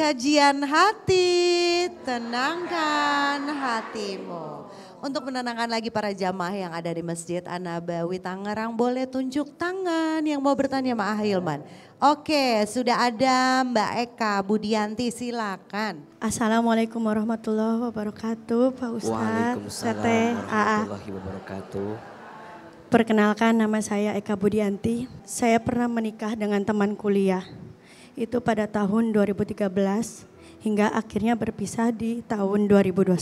sajian hati, tenangkan hatimu. Untuk menenangkan lagi para jamaah yang ada di Masjid An-Nabawi Tangerang, boleh tunjuk tangan yang mau bertanya sama Ahilman. Oke, sudah ada Mbak Eka Budianti, silakan. Assalamualaikum warahmatullahi wabarakatuh, Pak Ustadz, Teteh, Waalaikumsalam warahmatullahi wabarakatuh. Perkenalkan, nama saya Eka Budianti. Saya pernah menikah dengan teman kuliah. Itu pada tahun 2013 hingga akhirnya berpisah di tahun 2021.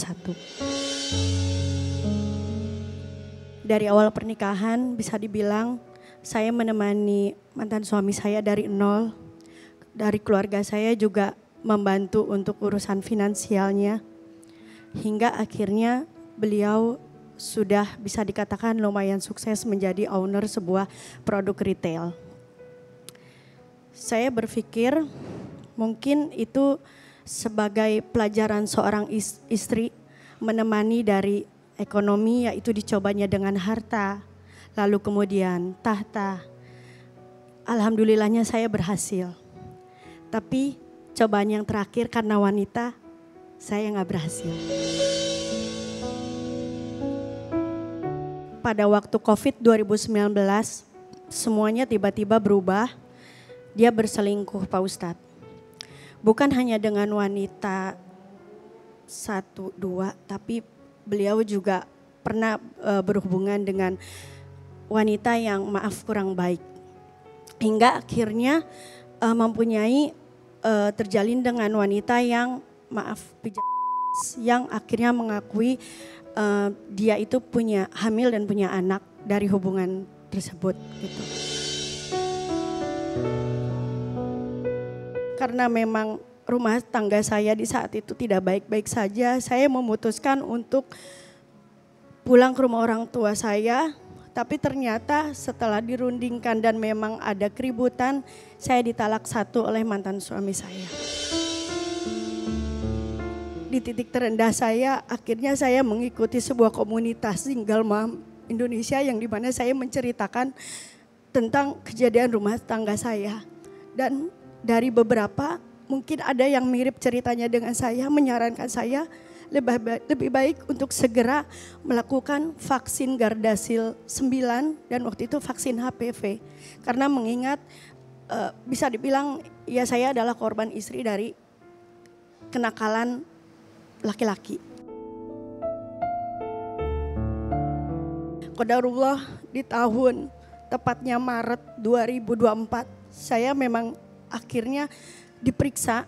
Dari awal pernikahan bisa dibilang saya menemani mantan suami saya dari nol. Dari keluarga saya juga membantu untuk urusan finansialnya. Hingga akhirnya beliau sudah bisa dikatakan lumayan sukses menjadi owner sebuah produk retail. Saya berpikir mungkin itu sebagai pelajaran seorang istri menemani dari ekonomi, yaitu dicobanya dengan harta, lalu kemudian tahta. Alhamdulillahnya saya berhasil. Tapi cobaan yang terakhir karena wanita, saya nggak berhasil. Pada waktu COVID 2019, semuanya tiba-tiba berubah. Dia berselingkuh, Pak Ustadz. Bukan hanya dengan wanita 1-2, tapi beliau juga pernah berhubungan dengan wanita yang maaf kurang baik. Hingga akhirnya mempunyai terjalin dengan wanita yang maaf yang akhirnya mengakui dia itu punya hamil dan punya anak dari hubungan tersebut gitu. Karena memang rumah tangga saya di saat itu tidak baik-baik saja, saya memutuskan untuk pulang ke rumah orang tua saya. Tapi ternyata setelah dirundingkan dan memang ada keributan, saya ditalak 1 oleh mantan suami saya. Di titik terendah saya, akhirnya saya mengikuti sebuah komunitas single mom Indonesia yang dimana saya menceritakan tentang kejadian rumah tangga saya. Dan dari beberapa mungkin ada yang mirip ceritanya dengan saya, menyarankan saya lebih baik untuk segera melakukan vaksin Gardasil 9 dan waktu itu vaksin HPV. Karena mengingat bisa dibilang ya saya adalah korban istri dari kenakalan laki-laki. Qadarullah di tahun tepatnya Maret 2024 saya memang akhirnya diperiksa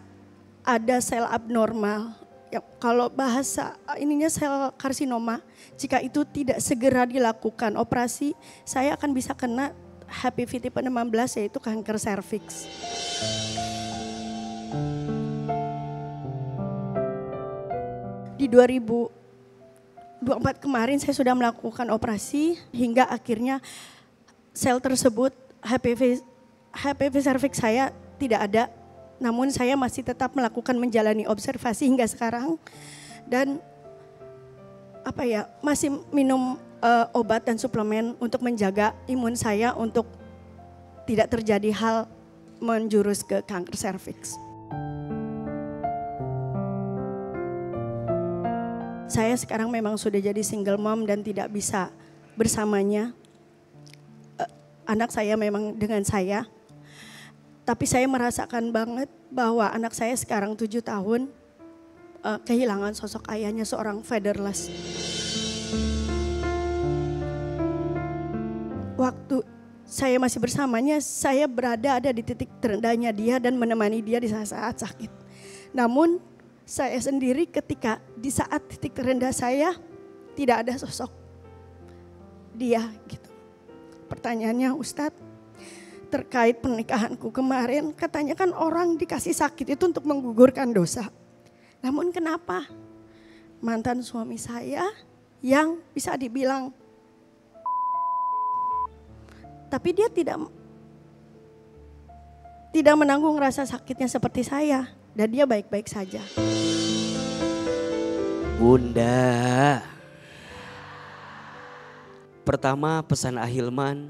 ada sel abnormal. Ya, kalau bahasa ininya sel karsinoma, jika itu tidak segera dilakukan operasi, saya akan bisa kena HPV tipe 16 yaitu kanker serviks. Di 2024 kemarin saya sudah melakukan operasi hingga akhirnya sel tersebut HPV serviks saya tidak ada. Namun saya masih tetap menjalani observasi hingga sekarang dan masih minum obat dan suplemen untuk menjaga imun saya untuk tidak terjadi hal menjurus ke kanker serviks. Saya sekarang memang sudah jadi single mom dan tidak bisa bersamanya. Anak saya memang dengan saya. Tapi saya merasakan banget bahwa anak saya sekarang 7 tahun kehilangan sosok ayahnya seorang fatherless. Waktu saya masih bersamanya, saya ada di titik terendahnya dia dan menemani dia di saat-saat sakit. Namun saya sendiri ketika di saat titik terendah saya tidak ada sosok dia gitu. Pertanyaannya Ustadz, terkait pernikahanku kemarin, katanya kan orang dikasih sakit itu untuk menggugurkan dosa. Namun kenapa mantan suami saya yang bisa dibilang, tapi dia tidak menanggung rasa sakitnya seperti saya dan dia baik-baik saja. Bunda, pertama pesan Ahilman,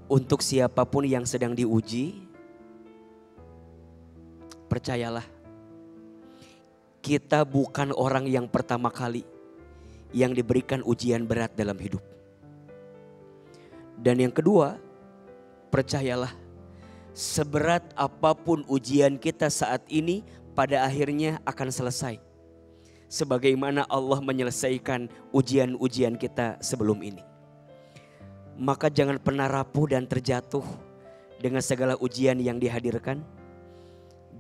untuk siapapun yang sedang diuji, percayalah, kita bukan orang yang pertama kali yang diberikan ujian berat dalam hidup. Dan yang kedua, percayalah, seberat apapun ujian kita saat ini, pada akhirnya akan selesai. Sebagaimana Allah menyelesaikan ujian-ujian kita sebelum ini. Maka jangan pernah rapuh dan terjatuh dengan segala ujian yang dihadirkan.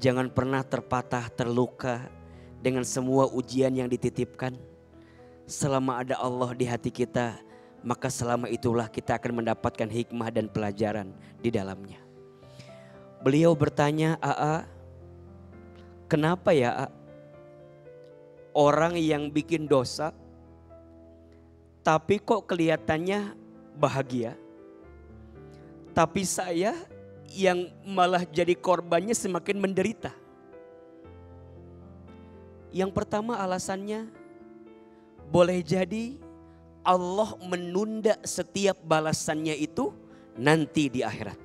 Jangan pernah terpatah, terluka dengan semua ujian yang dititipkan. Selama ada Allah di hati kita, maka selama itulah kita akan mendapatkan hikmah dan pelajaran di dalamnya. Beliau bertanya, "Aa, kenapa ya orang yang bikin dosa tapi kok kelihatannya bahagia, tapi saya yang malah jadi korbannya semakin menderita?" Yang pertama alasannya, boleh jadi Allah menunda setiap balasannya itu nanti di akhirat.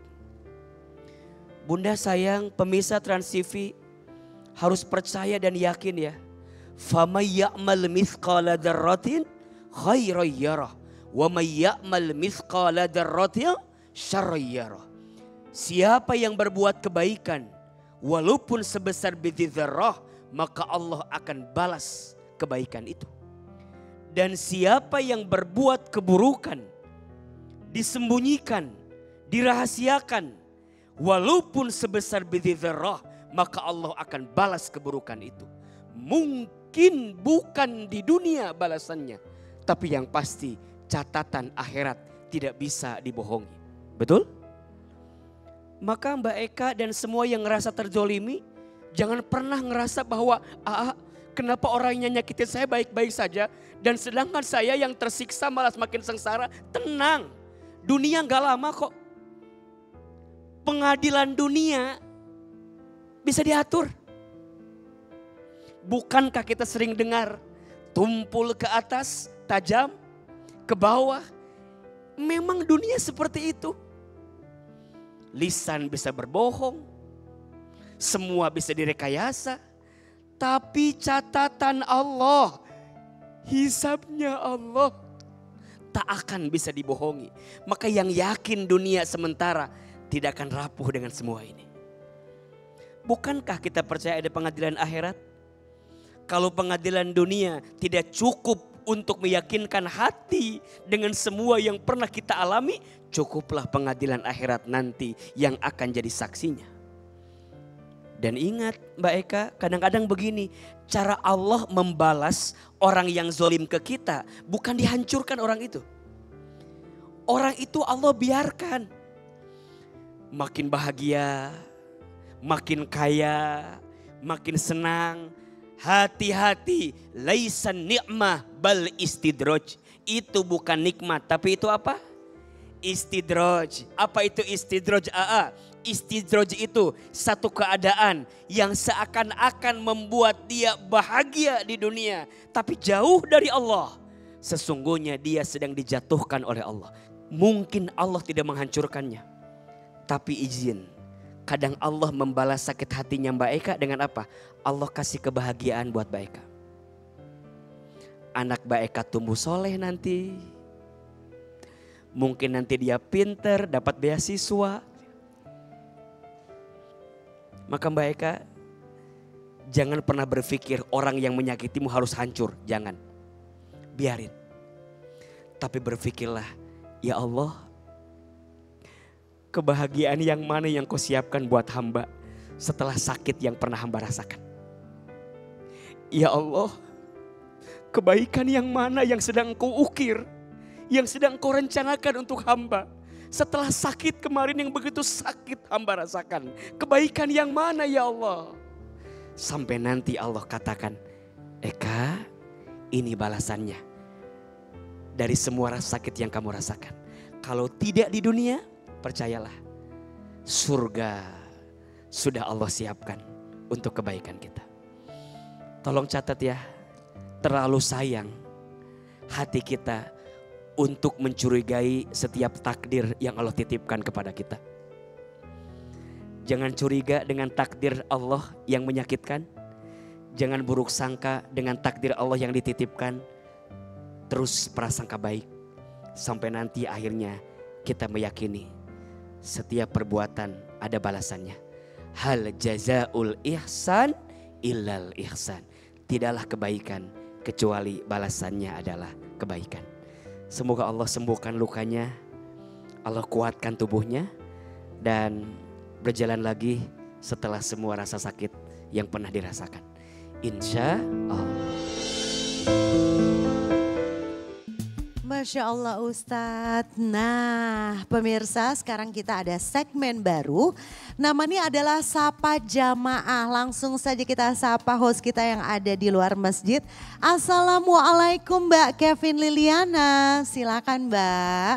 Bunda sayang, pemirsa Trans TV harus percaya dan yakin ya. فَمَنْ يَعْمَلْ مِثْقَالَ ذَرَّةٍ خَيْرًا يَرَهُ وَمَنْ يَعْمَلْ مِثْقَالَ ذَرَّةٍ شَرًّا يَرَهُ. Siapa yang berbuat kebaikan walaupun sebesar biji zarrah, maka Allah akan balas kebaikan itu. Dan siapa yang berbuat keburukan, disembunyikan, dirahasiakan, walaupun sebesar biji zarrah, maka Allah akan balas keburukan itu. Mungkin bukan di dunia balasannya, tapi yang pasti catatan akhirat tidak bisa dibohongi. Betul? Maka Mbak Eka dan semua yang ngerasa terzolimi, jangan pernah ngerasa bahwa kenapa orang yang nyakitin saya baik-baik saja, dan sedangkan saya yang tersiksa malah semakin sengsara. Tenang, dunia gak lama kok. Pengadilan dunia bisa diatur. Bukankah kita sering dengar tumpul ke atas, tajam ke bawah? Memang dunia seperti itu. Lisan bisa berbohong, semua bisa direkayasa, tapi catatan Allah, hisabnya Allah tak akan bisa dibohongi. Maka yang yakin dunia sementara tidak akan rapuh dengan semua ini. Bukankah kita percaya ada pengadilan akhirat? Kalau pengadilan dunia tidak cukup untuk meyakinkan hati dengan semua yang pernah kita alami, cukuplah pengadilan akhirat nanti yang akan jadi saksinya. Dan ingat Mbak Eka, kadang-kadang begini, cara Allah membalas orang yang zolim ke kita bukan dihancurkan orang itu. Orang itu Allah biarkan makin bahagia, makin kaya, makin senang. Hati-hati, laisan ni'mah bal istidraj. Itu bukan nikmat, tapi itu apa? Istidraj. Apa itu istidraj? Istidraj itu satu keadaan yang seakan-akan membuat dia bahagia di dunia, tapi jauh dari Allah. Sesungguhnya dia sedang dijatuhkan oleh Allah. Mungkin Allah tidak menghancurkannya, tapi izin. Kadang Allah membalas sakit hatinya Mbak Eka dengan apa? Allah kasih kebahagiaan buat Mbak Eka. Anak Mbak Eka tumbuh soleh nanti. Mungkin nanti dia pinter, dapat beasiswa. Maka Mbak Eka, jangan pernah berpikir orang yang menyakitimu harus hancur. Jangan. Biarin. Tapi berpikirlah, ya Allah, kebahagiaan yang mana yang kau siapkan buat hamba setelah sakit yang pernah hamba rasakan. Ya Allah, kebaikan yang mana yang sedang kau ukir, yang sedang kau rencanakan untuk hamba. Setelah sakit kemarin yang begitu sakit hamba rasakan. Kebaikan yang mana ya Allah. Sampai nanti Allah katakan, Eka, ini balasannya dari semua rasa sakit yang kamu rasakan. Kalau tidak di dunia, percayalah, surga sudah Allah siapkan untuk kebaikan kita. Tolong catat ya, terlalu sayang hati kita untuk mencurigai setiap takdir yang Allah titipkan kepada kita. Jangan curiga dengan takdir Allah yang menyakitkan. Jangan buruk sangka dengan takdir Allah yang dititipkan. Terus prasangka baik. Sampai nanti akhirnya kita meyakini setiap perbuatan ada balasannya. Hal jazaul ihsan illal ihsan. Tidaklah kebaikan kecuali balasannya adalah kebaikan. Semoga Allah sembuhkan lukanya. Allah kuatkan tubuhnya. Dan berjalan lagi setelah semua rasa sakit yang pernah dirasakan. Insya Allah. Masya Allah Ustadz. Nah pemirsa, sekarang kita ada segmen baru. Namanya adalah Sapa Jamaah. Langsung saja kita sapa host kita yang ada di luar masjid. Assalamualaikum Mbak Kevin Liliana. Silakan Mbak.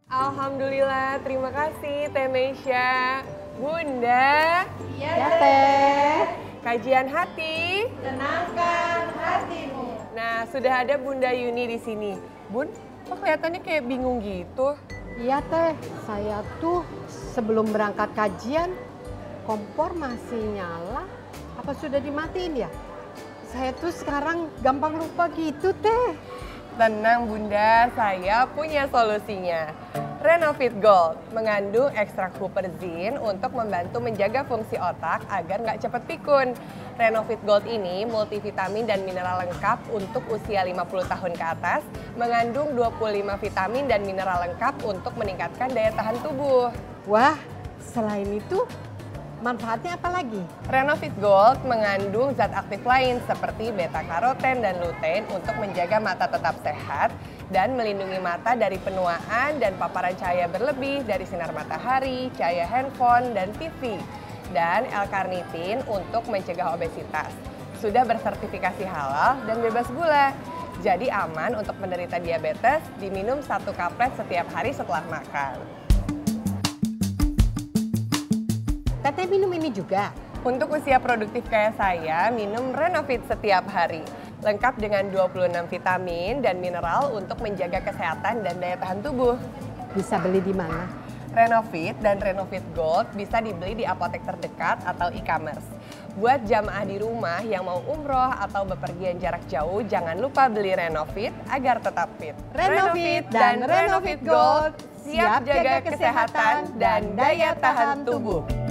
Alhamdulillah, terima kasih Teh Meisha. Bunda. Ya Teh. Kajian hati. Tenangkan hatimu. Nah, sudah ada Bunda Yuni di sini. Bun, kok kelihatannya kayak bingung gitu? Iya Teh, saya tuh sebelum berangkat kajian, kompor masih nyala. Apa sudah dimatiin ya? Saya tuh sekarang gampang lupa gitu Teh. Tenang Bunda, saya punya solusinya. Renovit Gold mengandung ekstrak huperzin untuk membantu menjaga fungsi otak agar nggak cepat pikun. Renovit Gold ini multivitamin dan mineral lengkap untuk usia 50 tahun ke atas, mengandung 25 vitamin dan mineral lengkap untuk meningkatkan daya tahan tubuh. Wah, selain itu manfaatnya apa lagi? Renovit Gold mengandung zat aktif lain seperti beta-karoten dan lutein untuk menjaga mata tetap sehat dan melindungi mata dari penuaan dan paparan cahaya berlebih dari sinar matahari, cahaya handphone, dan TV. Dan L-carnitin untuk mencegah obesitas. Sudah bersertifikasi halal dan bebas gula. Jadi aman untuk penderita diabetes, diminum 1 kaplet setiap hari setelah makan. Teteh minum ini juga? Untuk usia produktif kayak saya, minum Renovit setiap hari. Lengkap dengan 26 vitamin dan mineral untuk menjaga kesehatan dan daya tahan tubuh. Bisa beli di mana? Renovit dan Renovit Gold bisa dibeli di apotek terdekat atau e-commerce. Buat jamaah di rumah yang mau umroh atau bepergian jarak jauh, jangan lupa beli Renovit agar tetap fit. Renovit dan Renovit Gold, siap jaga kesehatan dan daya tahan tubuh.